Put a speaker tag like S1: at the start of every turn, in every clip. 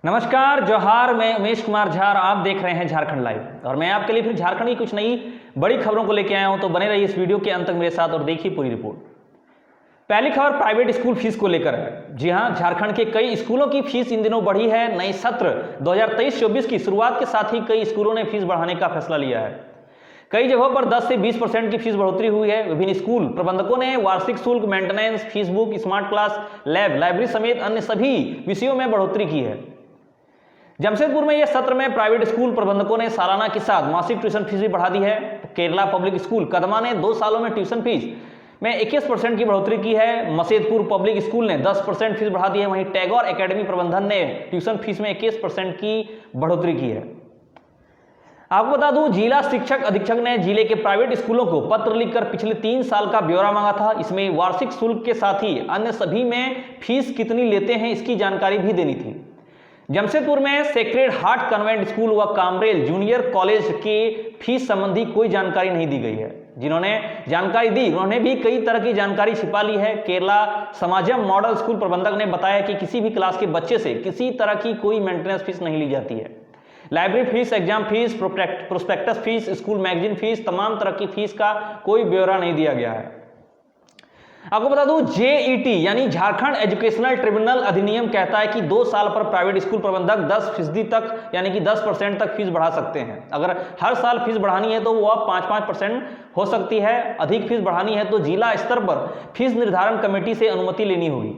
S1: नमस्कार, जोहार। मैं उमेश कुमार झा और आप देख रहे हैं झारखंड लाइव और मैं आपके लिए फिर झारखंड की कुछ नई बड़ी खबरों को लेकर आया हूं। तो बने रहिए इस वीडियो के अंत तक मेरे साथ और देखिए पूरी रिपोर्ट। पहली खबर प्राइवेट स्कूल फीस को लेकर है। जी हां, झारखंड के कई स्कूलों की फीस इन दिनों बढ़ी है। नए सत्र 2023-24 की शुरुआत के साथ ही कई स्कूलों ने फीस बढ़ाने का फैसला लिया है। कई जगहों पर 10 से 20% की फीस बढ़ोतरी हुई है। विभिन्न स्कूल प्रबंधकों ने वार्षिक शुल्क, maintenance, fees book, smart class, lab, library समेत अन्य सभी विषयों में बढ़ोतरी की है। जमशेदपुर में यह सत्र में प्राइवेट स्कूल प्रबंधकों ने सालाना के साथ मासिक ट्यूशन फीस भी बढ़ा दी है। केरला पब्लिक स्कूल कदमा ने 2 सालों में ट्यूशन फीस में 21% की बढ़ोतरी की है। मसेदपुर पब्लिक स्कूल ने 10% फीस बढ़ा दी है। वहीं टैगोर एकेडमी प्रबंधन ने ट्यूशन फीस में 21% की बढ़ोतरी की है। आपको बता दूं, जिला शिक्षक अधीक्षक ने जिले के प्राइवेट स्कूलों को पत्र लिखकर पिछले 3 साल का ब्यौरा मांगा था। इसमें वार्षिक शुल्क के साथ ही अन्य सभी में फीस कितनी लेते हैं इसकी जानकारी भी देनी थी। जमशेदपुर में सेक्रेड हार्ट कन्वेंट स्कूल व कामरेल जूनियर कॉलेज के फीस संबंधी कोई जानकारी नहीं दी गई है। जिन्होंने जानकारी दी उन्होंने भी कई तरह की जानकारी छिपा ली है। केरला समाजम मॉडल स्कूल प्रबंधक ने बताया कि किसी भी क्लास के बच्चे से किसी तरह की कोई मेंटेनेंस फीस नहीं ली जाती है। Library fees, exam fees, prospectus fees, school magazine fees, तमाम तरह की फीस का कोई ब्यौरा नहीं दिया गया है। आपको बता दूं, जेईटी यानी झारखंड एजुकेशनल ट्रिब्यूनल अधिनियम कहता है कि 2 साल पर प्राइवेट स्कूल प्रबंधक 10% तक यानी कि 10% तक फीस बढ़ा सकते हैं। अगर हर साल फीस बढ़ानी है तो वो अब 5-5% हो सकती है। अधिक फीस बढ़ानी है तो जिला स्तर पर फीस निर्धारण कमेटी से अनुमति लेनी होगी।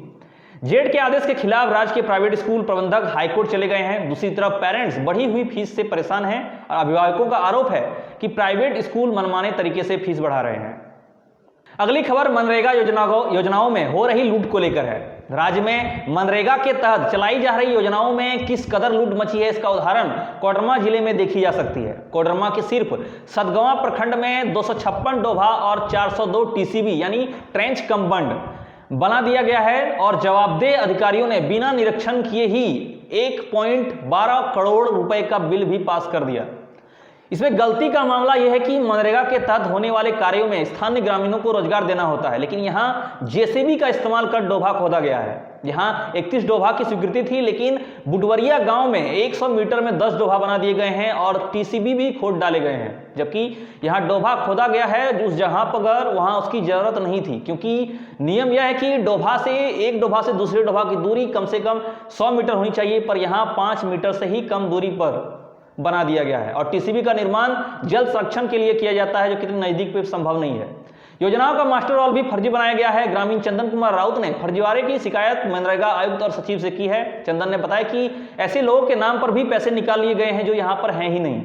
S1: जेड के आदेश के खिलाफ राज्य के प्राइवेट स्कूल प्रबंधक हाईकोर्ट चले गए हैं। दूसरी तरफ पेरेंट्स बढ़ी हुई फीस से परेशान हैं और अभिभावकों का आरोप है कि प्राइवेट स्कूल मनमाने तरीके से फीस बढ़ा रहे हैं। अगली खबर मनरेगा योजनाओं में हो रही लूट को लेकर है। राज्य में मनरेगा के तहत चलाई जा रही योजनाओं में किस कदर लूट मची है इसका उदाहरण कोडरमा जिले में देखी जा सकती है। कोडरमा के सिर्फ सतगवा प्रखंड में 256 डोभा और 402 टीसीबी यानी ट्रेंच कम्बंड बना दिया गया है और जवाबदेह अधिकारियों ने बिना निरीक्षण किए ही 1.12 करोड़ रुपए का बिल भी पास कर दिया। इसमें गलती का मामला यह है कि मनरेगा के तहत होने वाले कार्यों में स्थानीय ग्रामीणों को रोजगार देना होता है, लेकिन यहां जेसीबी का इस्तेमाल कर डोभा खोदा गया है। यहां 31 डोभा की स्वीकृति थी, लेकिन बुटवरिया गांव में 100 मीटर में 10 डोभा बना दिए गए हैं और टीसीबी भी खोद डाले गए हैं। जबकि यहां डोभा खोदा गया है उस जहां पर वहां उसकी जरूरत नहीं थी, क्योंकि नियम यह है कि एक डोभा से दूसरे डोभा की दूरी कम से कम 100 मीटर होनी चाहिए, पर यहां 5 मीटर से ही कम दूरी पर बना दिया गया है। और टीसीबी का निर्माण जल संरक्षण के लिए किया जाता है, जो कितने नजदीक पे संभव नहीं है। योजनाओं का मास्टर रोल भी फर्जी बनाया गया है। ग्रामीण चंदन कुमार राउत ने फर्जीवाड़े की शिकायत मनरेगा आयुक्त और सचिव से की है। चंदन ने बताया कि ऐसे लोगों के नाम पर भी पैसे निकाल लिए गए हैं जो यहाँ पर हैं ही नहीं।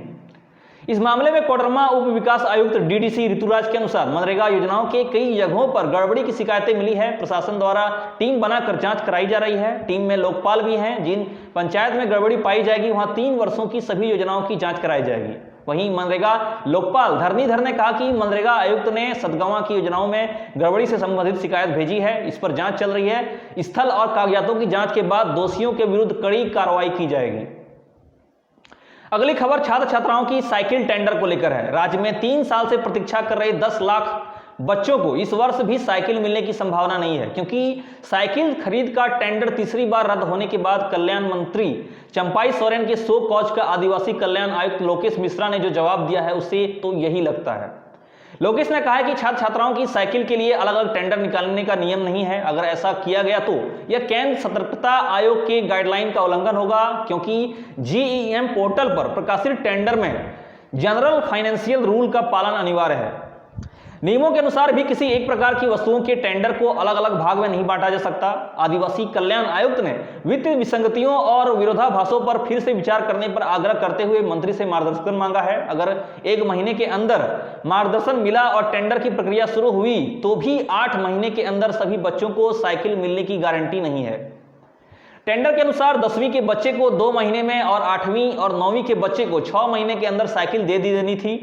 S1: इस मामले में कोडरमा उप विकास आयुक्त डीडीसी ऋतुराज के अनुसार मनरेगा योजनाओं के कई जगहों पर गड़बड़ी की शिकायतें मिली है। प्रशासन द्वारा टीम बनाकर जांच कराई जा रही है। टीम में लोकपाल भी हैं। जिन पंचायत में गड़बड़ी पाई जाएगी वहां 3 वर्षों की सभी योजनाओं की जांच कराई जाएगी। वहीं मनरेगा लोकपाल धरणीधर ने कहा कि मनरेगा आयुक्त ने सतगवा की योजनाओं में गड़बड़ी से संबंधित शिकायत भेजी है, इस पर जांच चल रही है। स्थल और कागजातों की जांच के बाद दोषियों के विरुद्ध कड़ी कार्रवाई की जाएगी। अगली खबर छात्र छात्राओं की साइकिल टेंडर को लेकर है। राज्य में 3 साल से प्रतीक्षा कर रहे 10 लाख बच्चों को इस वर्ष भी साइकिल मिलने की संभावना नहीं है, क्योंकि साइकिल खरीद का टेंडर तीसरी बार रद्द होने के बाद कल्याण मंत्री चंपाई सोरेन के शो कॉज का आदिवासी कल्याण आयुक्त लोकेश मिश्रा ने जो जवाब दिया है उससे तो यही लगता है। लोकेश ने कहा है कि छात्र छात्राओं की साइकिल के लिए अलग अलग टेंडर निकालने का नियम नहीं है। अगर ऐसा किया गया तो यह केंद्र सतर्कता आयोग के गाइडलाइन का उल्लंघन होगा, क्योंकि जीईएम पोर्टल पर प्रकाशित टेंडर में जनरल फाइनेंशियल रूल का पालन अनिवार्य है। नियमों के अनुसार भी किसी एक प्रकार की वस्तुओं के टेंडर को अलग अलग भाग में नहीं बांटा जा सकता। आदिवासी कल्याण आयुक्त ने वित्तीय विसंगतियों और विरोधाभासों पर फिर से विचार करने पर आग्रह करते हुए मंत्री से मार्गदर्शन मांगा है। अगर 1 महीने के अंदर मार्गदर्शन मिला और टेंडर की प्रक्रिया शुरू हुई तो भी 8 महीने के अंदर सभी बच्चों को साइकिल मिलने की गारंटी नहीं है। टेंडर के अनुसार 10वीं के बच्चे को 2 महीने में और 8वीं और 9वीं के बच्चे को 6 महीने के अंदर साइकिल दे दी देनी थी।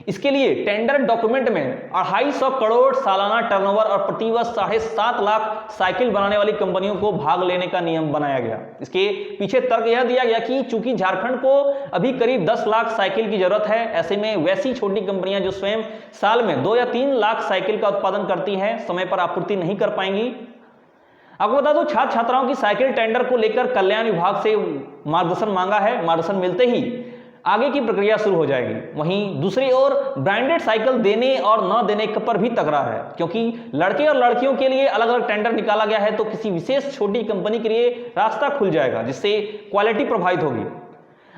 S1: इसके लिए टेंडर डॉक्यूमेंट में 250 करोड़ सालाना टर्नओवर और प्रतिवर्ष 7.5 लाख साइकिल बनाने वाली कंपनियों को भाग लेने का नियम बनाया गया। इसके पीछे तर्क यह दिया गया कि चूंकि झारखंड को अभी करीब 10 लाख साइकिल की जरूरत है, ऐसे में वैसी छोटी कंपनियां जो स्वयं साल में 2 या 3 लाख साइकिल का उत्पादन करती हैं समय पर आपूर्ति नहीं कर पाएंगी। आपको बता दूं, छात्र छात्राओं की साइकिल टेंडर को लेकर कल्याण विभाग से मार्गदर्शन मांगा है। मार्गदर्शन मिलते ही आगे की प्रक्रिया शुरू हो जाएगी। वहीं दूसरी ओर ब्रांडेड साइकिल देने और न देने पर भी तकरार है, क्योंकि लड़के और लड़कियों के लिए अलग अलग टेंडर निकाला गया है, तो किसी विशेष छोटी कंपनी के लिए रास्ता खुल जाएगा, जिससे क्वालिटी प्रभावित होगी।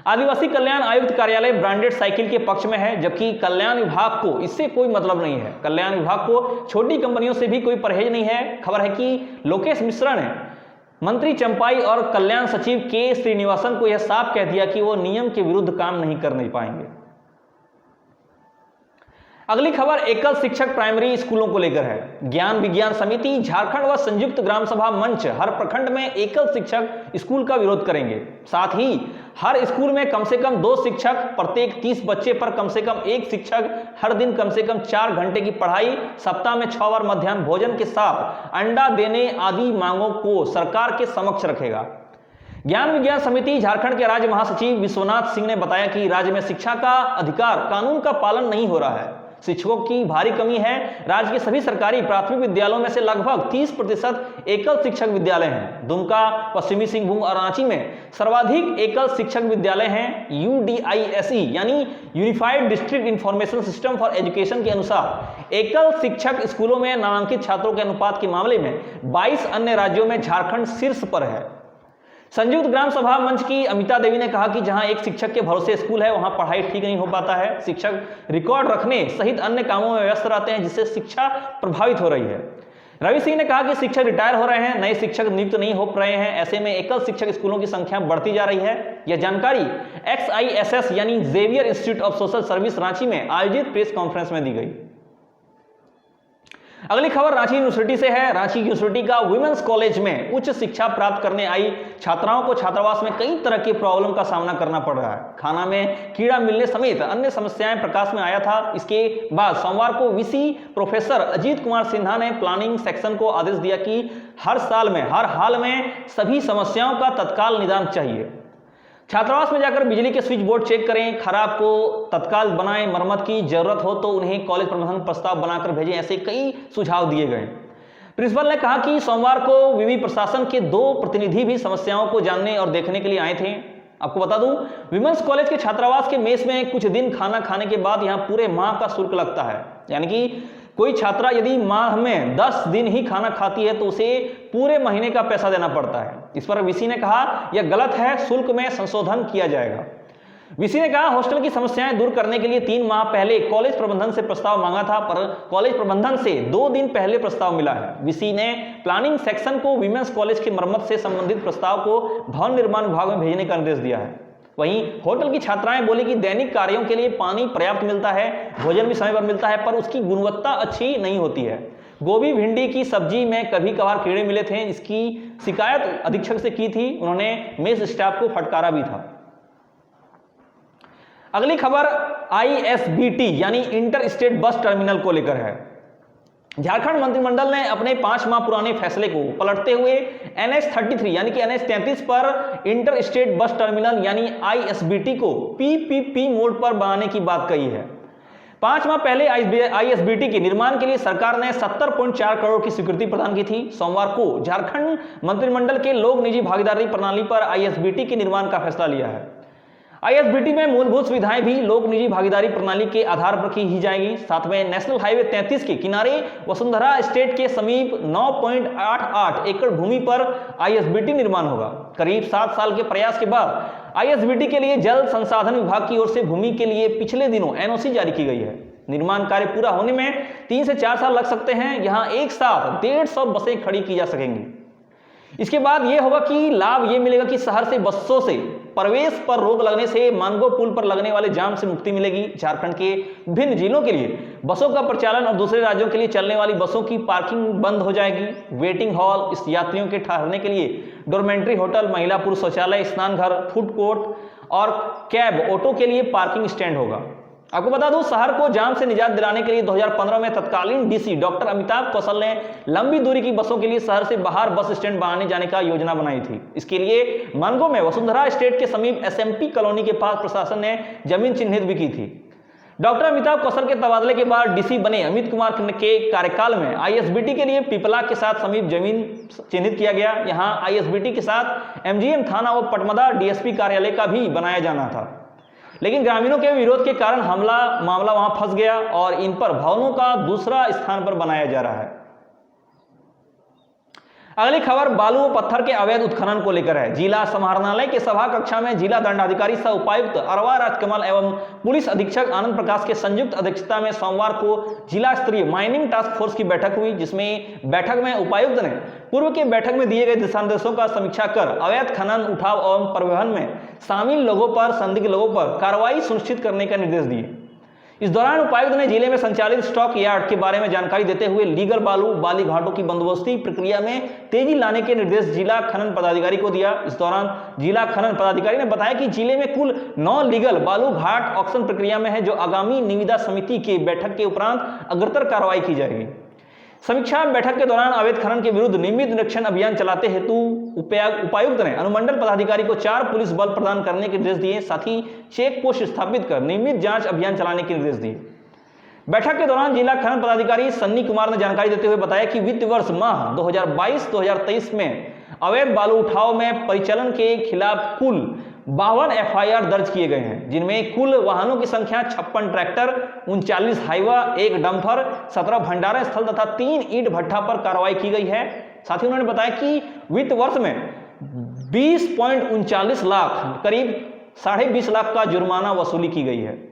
S1: आदिवासी कल्याण आयुक्त कार्यालय ब्रांडेड साइकिल के पक्ष में है, जबकि कल्याण विभाग को इससे कोई मतलब नहीं है। कल्याण विभाग को छोटी कंपनियों से भी कोई परहेज नहीं है। खबर है कि लोकेश मिश्रा ने मंत्री चंपाई और कल्याण सचिव के श्रीनिवासन को यह साफ कह दिया कि वो नियम के विरुद्ध काम नहीं करने पाएंगे। अगली खबर एकल शिक्षक प्राइमरी स्कूलों को लेकर है। ज्ञान विज्ञान समिति झारखंड व संयुक्त ग्राम सभा मंच हर प्रखंड में एकल शिक्षक स्कूल का विरोध करेंगे। साथ ही हर स्कूल में कम से कम 2 शिक्षक, प्रत्येक 30 बच्चे पर कम से कम 1 शिक्षक, हर दिन कम से कम 4 घंटे की पढ़ाई, सप्ताह में 6 बार मध्याह्न भोजन के साथ अंडा देने आदि मांगों को सरकार के समक्ष रखेगा। ज्ञान विज्ञान समिति झारखंड के राज्य महासचिव विश्वनाथ सिंह ने बताया कि राज्य में शिक्षा का अधिकार कानून का पालन नहीं हो रहा है। शिक्षकों की भारी कमी है। राज्य के सभी सरकारी प्राथमिक विद्यालयों में से लगभग 30% एकल शिक्षक विद्यालय हैं। दुमका, पश्चिमी सिंहभूम और रांची में सर्वाधिक एकल शिक्षक विद्यालय हैं। UDISE यानी unified district information system for education के अनुसार एकल शिक्षक स्कूलों में नामांकित छात्रों के अनुपात के मामले में 22 अन्य राज्यों में झारखंड शीर्ष पर है। संयुक्त ग्राम सभा मंच की अमिता देवी ने कहा कि जहां एक शिक्षक के भरोसे स्कूल है, वहां पढ़ाई ठीक नहीं हो पाता है। शिक्षक रिकॉर्ड रखने सहित अन्य कामों में व्यस्त रहते हैं, जिससे शिक्षा प्रभावित हो रही है। रवि सिंह ने कहा कि शिक्षक रिटायर हो रहे हैं, नए शिक्षक नियुक्त नहीं हो रहे हैं। ऐसे में एकल शिक्षक स्कूलों की संख्या बढ़ती जा रही है। यह जानकारी XISS यानी Xavier Institute of Social Service Ranchi में आयोजित प्रेस कॉन्फ्रेंस में दी गई। अगली खबर रांची यूनिवर्सिटी से है। रांची यूनिवर्सिटी का वुमेन्स कॉलेज में उच्च शिक्षा प्राप्त करने आई छात्राओं को छात्रावास में कई तरह की प्रॉब्लम का सामना करना पड़ रहा है। खाना में कीड़ा मिलने समेत अन्य समस्याएं प्रकाश में आया था। इसके बाद सोमवार को VC प्रोफेसर अजीत कुमार सिन्हा ने प्लानिंग सेक्शन को आदेश दिया कि हर साल में हर हाल में सभी समस्याओं का तत्काल निदान चाहिए। छात्रावास में जाकर बिजली के स्विच बोर्ड चेक करें, खराब को तत्काल बनाएं, मरम्मत की जरूरत हो तो उन्हें कॉलेज प्रबंधन प्रस्ताव बनाकर भेजें। ऐसे कई सुझाव दिए गए। प्रिंसिपल ने कहा कि सोमवार को विवि प्रशासन के 2 प्रतिनिधि भी समस्याओं को जानने और देखने के लिए आए थे। आपको बता दूं, विमेंस कॉलेज के छात्रावास के मेस में कुछ दिन खाना खाने के बाद यहां पूरे माह का शुल्क लगता है। यानी कि कोई छात्रा यदि माह में 10 दिन ही खाना खाती है तो उसे पूरे महीने का पैसा देना पड़ता है। इस पर VC ने कहा यह गलत है, शुल्क में संशोधन किया जाएगा। VC ने कहा हॉस्टल की समस्याएं दूर करने के लिए 3 माह पहले कॉलेज प्रबंधन से प्रस्ताव मांगा था, पर कॉलेज प्रबंधन से 2 दिन पहले प्रस्ताव मिला है। VC ने प्लानिंग सेक्शन को विमेंस कॉलेज की मरम्मत से संबंधित प्रस्ताव को भवन निर्माण विभाग में भेजने का निर्देश दिया है। वहीं होटल की छात्राएं बोली कि दैनिक कार्यों के लिए पानी पर्याप्त मिलता है, भोजन भी समय पर मिलता है, पर उसकी गुणवत्ता अच्छी नहीं होती है। गोभी भिंडी की सब्जी में कभी कभार कीड़े मिले थे, इसकी शिकायत अधीक्षक से की थी। उन्होंने मेस स्टाफ को फटकारा भी था। अगली खबर ISBT यानी इंटर स्टेट बस टर्मिनल को लेकर है। झारखंड मंत्रिमंडल ने अपने 5 माह पुराने फैसले को पलटते हुए NH33 यानी कि NH33 पर इंटर स्टेट बस टर्मिनल यानी ISBT को PPP मोड पर बनाने की बात कही है। 5 माह पहले ISBT के निर्माण के लिए सरकार ने 70.4 करोड़ की स्वीकृति प्रदान की थी। सोमवार को झारखंड मंत्रिमंडल के लोक निजी भागीदारी प्रणाली पर ISBT के निर्माण का फैसला लिया है। ISBT में मूलभूत सुविधाएं भी लोक निजी भागीदारी प्रणाली के आधार पर की जाएगी। साथ में नेशनल हाईवे 33 के किनारे वसुंधरा एस्टेट के समीप 9.88 एकड़ भूमि पर ISBT निर्माण होगा। करीब 7 साल के प्रयास के बाद ISBT के लिए जल संसाधन विभाग की ओर से भूमि के लिए पिछले दिनों NOC जारी की गई है। निर्माण कार्य पूरा होने में 3 से 4 साल लग सकते हैं। यहाँ एक साथ 150 बसें खड़ी की जा सकेंगी। इसके बाद यह होगा कि लाभ ये मिलेगा कि शहर से बसों से प्रवेश पर रोक लगने से मानगो पुल पर लगने वाले जाम से मुक्ति मिलेगी। झारखंड के विभिन्न जिलों के लिए बसों का परिचालन और दूसरे राज्यों के लिए चलने वाली बसों की पार्किंग बंद हो जाएगी। वेटिंग हॉल, इस यात्रियों के ठहरने के लिए डोरमेंट्री होटल, महिला पुरुष शौचालय, स्नान घर, फूड कोर्ट और कैब ऑटो के लिए पार्किंग स्टैंड होगा। आपको बता दूं, शहर को जाम से निजात दिलाने के लिए 2015 में तत्कालीन DC डॉक्टर अमिताभ कौशल ने लंबी दूरी की बसों के लिए शहर से बाहर बस स्टैंड बनाने जाने का योजना बनाई थी। इसके लिए मानगो में वसुंधरा एस्टेट के समीप SMP कॉलोनी के पास प्रशासन ने जमीन चिन्हित भी की थी। डॉक्टर अमिताभ कौशल के तबादले के बाद डीसी बने अमित कुमार के कार्यकाल में आईएसबीटी के लिए पिपला के साथ समीप जमीन चिन्हित किया गया। यहां आईएसबीटी के साथ एमजीएम थाना व पटमदा डीएसपी कार्यालय का भी बनाया जाना था, लेकिन ग्रामीणों के विरोध के कारण मामला वहां फंस गया और इन पर भवनों का दूसरा स्थान पर बनाया जा रहा है। अगली खबर बालू व पत्थर के अवैध उत्खनन को लेकर है। जिला समाहरणालय के सभा कक्षा में जिला दंडाधिकारी सह उपायुक्त अरवा राजकमल एवं पुलिस अधीक्षक आनंद प्रकाश के संयुक्त अध्यक्षता में सोमवार को जिला स्तरीय माइनिंग टास्क फोर्स की बैठक हुई, जिसमें बैठक में उपायुक्त ने पूर्व के बैठक में दिए गए दिशा निर्देशों का समीक्षा कर अवैध खनन, उठाव एवं परिवहन में शामिल लोगों पर, संदिग्ध लोगों पर कार्रवाई सुनिश्चित करने का निर्देश दिए। इस दौरान उपायुक्त ने जिले में संचालित स्टॉक यार्ड के बारे में जानकारी देते हुए लीगल बालू बाली घाटों की बंदोबस्ती प्रक्रिया में तेजी लाने के निर्देश जिला खनन पदाधिकारी को दिया। इस दौरान जिला खनन पदाधिकारी ने बताया कि जिले में कुल 9 लीगल बालू घाट ऑक्शन प्रक्रिया में है, जो आगामी निविदा समिति के बैठक के उपरांत अग्रतर कार्रवाई की जाएगी। समीक्षा बैठक के दौरान अवैध खनन के विरुद्ध नियमित निरीक्षण अभियान चलाते हेतु उपायुक्त ने अनुमंडल पदाधिकारी को 4 पुलिस बल प्रदान करने के निर्देश दिए, साथ ही चेक पोस्ट स्थापित कर नियमित जांच अभियान चलाने के निर्देश दिए। बैठक के दौरान जिला खनन पदाधिकारी सन्नी कुमार ने जानकारी देते हुए बताया कि वित्त वर्ष माह 2022-2023 में अवैध बालू उठाव में परिचालन के खिलाफ कुल 52 एफआईआर दर्ज किए गए हैं, जिनमें कुल वाहनों की संख्या 56 ट्रैक्टर, 39 हाईवा, 1 डंपर, 17 भंडारण स्थल तथा 3 ईंट भट्ठा पर कार्रवाई की गई है। साथ ही उन्होंने बताया कि वित्त वर्ष में 20.39 लाख, करीब 20.5 लाख का जुर्माना वसूली की गई है।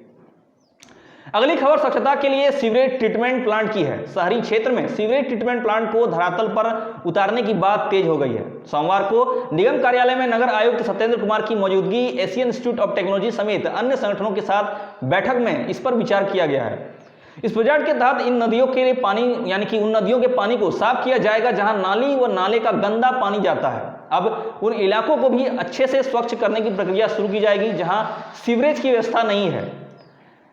S1: अगली खबर स्वच्छता के लिए सीवरेज ट्रीटमेंट प्लांट की है। शहरी क्षेत्र में सीवरेज ट्रीटमेंट प्लांट को धरातल पर उतारने की बात तेज हो गई है। सोमवार को निगम कार्यालय में नगर आयुक्त सत्येंद्र कुमार की मौजूदगी एशियन इंस्टीट्यूट ऑफ टेक्नोलॉजी समेत अन्य संगठनों के साथ बैठक में इस पर विचार किया गया है। इस प्रोजेक्ट के तहत इन नदियों के पानी यानी कि उन नदियों के पानी को साफ किया जाएगा जहां नाली व नाले का गंदा पानी जाता है। अब उन इलाकों को भी अच्छे से स्वच्छ करने की प्रक्रिया शुरू की जाएगी जहां सीवरेज की व्यवस्था नहीं है।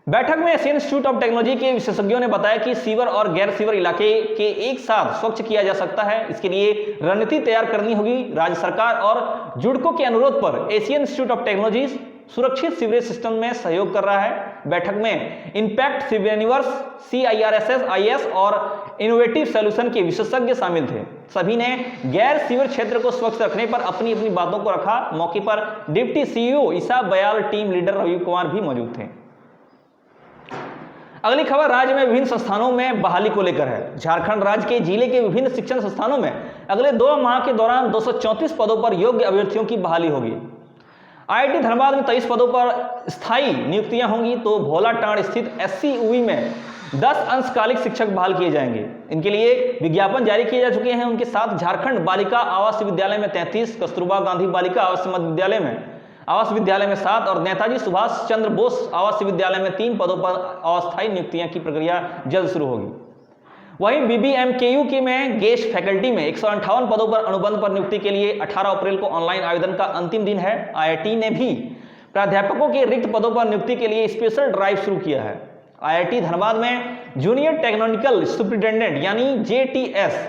S1: बैठक में एशियन इंस्टीट्यूट ऑफ टेक्नोलॉजी के विशेषज्ञों ने बताया कि सीवर और गैर सीवर इलाके के एक साथ स्वच्छ किया जा सकता है। इसके लिए रणनीति तैयार करनी होगी। राज्य सरकार और जुडको के अनुरोध पर एशियन इंस्टीट्यूट ऑफ टेक्नोलॉजी सुरक्षित सीवरेज सिस्टम में सहयोग कर रहा है। बैठक में इंपैक्ट सीवरेनिवर्स, CIRSS-IS और इनोवेटिव सॉल्यूशन के विशेषज्ञ शामिल थे। सभी ने गैर सीवर क्षेत्र को स्वच्छ रखने पर अपनी अपनी बातों को रखा। मौके पर डिप्टी CEO ईसा बयाल, टीम लीडर रवि कुमार भी मौजूद थे। अगली खबर राज्य में विभिन्न संस्थानों में बहाली को लेकर है। झारखंड राज्य के जिले के विभिन्न शिक्षण संस्थानों में अगले 2 माह के दौरान 234 पदों पर योग्य अभ्यर्थियों की बहाली होगी। IIT धनबाद में 23 पदों पर स्थायी नियुक्तियां होंगी, तो भोलाटांड स्थित SCUE में 10 अंशकालिक शिक्षक बहाल किए जाएंगे। इनके लिए विज्ञापन जारी किए जा चुके हैं। उनके साथ झारखंड बालिका आवासीय विद्यालय में 33, कस्तूरबा गांधी बालिका आवासीय मध्य विद्यालय में आवासीय विद्यालय में 7 और नेताजी सुभाष चंद्र बोस आवासीय विद्यालय में 3 पदों पर अस्थायी नियुक्तियां की प्रक्रिया जल्द शुरू होगी। वहीं BBMKU में गेस्ट फैकल्टी में 158 पदों पर अनुबंध पर नियुक्ति के लिए 18 अप्रैल को ऑनलाइन आवेदन का अंतिम दिन है। IIT ने भी प्राध्यापकों के रिक्त पदों पर नियुक्ति के लिए स्पेशल ड्राइव शुरू किया है। IIT धनबाद में जूनियर टेक्निकल सुपरिटेंडेंट यानी JTS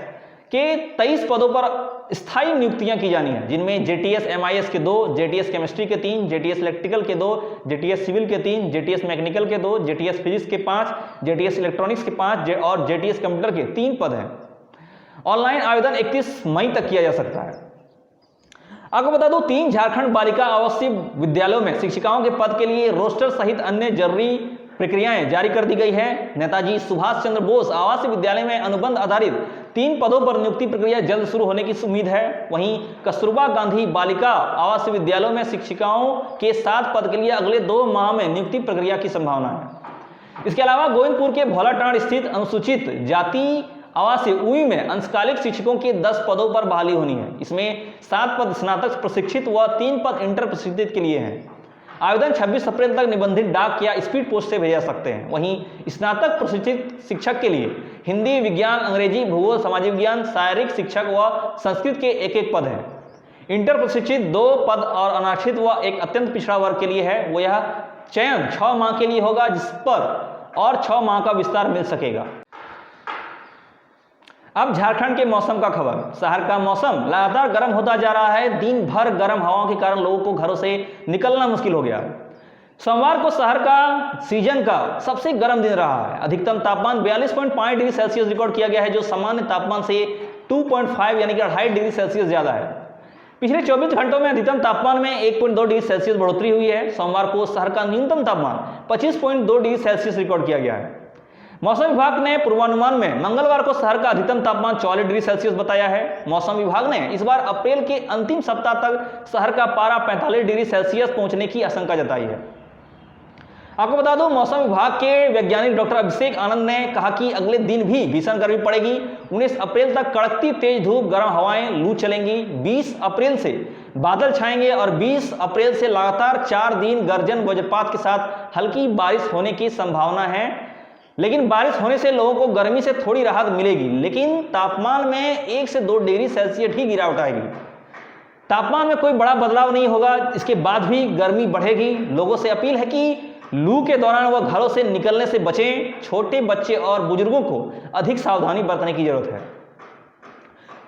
S1: के 23 पदों पर स्थायी नियुक्तियां की जानी है, जिनमें JTS MIS के 2, JTS केमिस्ट्री के 3, JTS इलेक्ट्रिकल के 2, JTS सिविल के 3, JTS मैकेनिकल के 2, JTS फिजिक्स के 5, JTS इलेक्ट्रॉनिक्स के 5 और JTS कंप्यूटर के 3 पद हैं। ऑनलाइन आवेदन 31 मई तक किया जा सकता है। आपको बता दूं, 3 झारखंड बालिका आवासीय विद्यालयों में शिक्षिकाओं के पद के लिए रोस्टर सहित अन्य जरूरी प्रक्रियाएं जारी कर दी गई है। नेताजी सुभाष चंद्र बोस आवासीय विद्यालय में अनुबंध आधारित 3 पदों पर नियुक्ति प्रक्रिया जल्द शुरू होने की उम्मीद है। वहीं कस्तूरबा गांधी बालिका आवासीय विद्यालयों में शिक्षिकाओं के 7 पद के लिए अगले 2 माह में नियुक्ति प्रक्रिया की संभावना है। इसके अलावा गोविंदपुर के भोलाटांड स्थित अनुसूचित जाति आवासीय UI में अंशकालिक शिक्षकों के 10 पदों पर बहाली होनी है। इसमें 7 पद स्नातक प्रशिक्षित व 3 पद इंटर प्रशिक्षित के लिए हैं। आवेदन 26 अप्रैल तक निबंधित डाक या स्पीड पोस्ट से भेजा सकते हैं। वहीं स्नातक प्रशिक्षित शिक्षक के लिए हिंदी, विज्ञान, अंग्रेजी, भूगोल, सामाजिक विज्ञान, शारीरिक शिक्षक व संस्कृत के 1-1 पद हैं। इंटर प्रशिक्षित 2 पद और अनारक्षित व एक अत्यंत पिछड़ा वर्ग के लिए है। वो यह चयन 6 माह के लिए होगा, जिस पर और 6 माह का विस्तार मिल सकेगा। अब झारखंड के मौसम का खबर। शहर का मौसम लगातार गर्म होता जा रहा है। दिन भर गर्म हवाओं के कारण लोगों को घरों से निकलना मुश्किल हो गया। सोमवार को शहर का सीजन का सबसे गर्म दिन रहा है। अधिकतम तापमान 42.5 डिग्री सेल्सियस रिकॉर्ड किया गया है, जो सामान्य तापमान से 2.5 यानी कि 2.5 डिग्री सेल्सियस ज्यादा है। पिछले 24 घंटों में अधिकतम तापमान में 1.2 डिग्री सेल्सियस बढ़ोतरी हुई है। सोमवार को शहर का न्यूनतम तापमान 25.2 डिग्री सेल्सियस रिकॉर्ड किया गया है। मौसम विभाग ने पूर्वानुमान में मंगलवार को शहर का अधिकतम तापमान 44 डिग्री सेल्सियस बताया है। मौसम विभाग ने इस बार अप्रैल के अंतिम सप्ताह तक शहर का पारा 45 डिग्री सेल्सियस पहुंचने की आशंका जताई है। आपको बता दूं, मौसम विभाग के वैज्ञानिक डॉक्टर अभिषेक आनंद ने कहा कि अगले दिन भी भीषण गर्मी पड़ेगी। 19 अप्रैल तक कड़कती तेज धूप, गर्म हवाएं, लू चलेंगी। 20 अप्रैल से बादल छाएंगे और 20 अप्रैल से लगातार 4 दिन गर्जन वज्रपात के साथ हल्की बारिश होने की संभावना है। लेकिन बारिश होने से लोगों को गर्मी से थोड़ी राहत मिलेगी, लेकिन तापमान में 1 से 2 डिग्री सेल्सियस ही गिरावट आएगी। तापमान में कोई बड़ा बदलाव नहीं होगा, इसके बाद भी गर्मी बढ़ेगी। लोगों से अपील है कि लू के दौरान वह घरों से निकलने से बचें। छोटे बच्चे और बुजुर्गों को अधिक सावधानी बरतने की जरूरत है।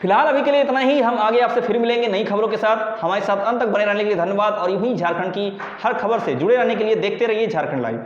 S1: फिलहाल अभी के लिए इतना ही। हम आगे आपसे फिर मिलेंगे नई खबरों के साथ। हमारे साथ अंत तक बने रहने के लिए धन्यवाद और यूं ही झारखंड की हर खबर से जुड़े रहने के लिए देखते रहिए झारखंड लाइव।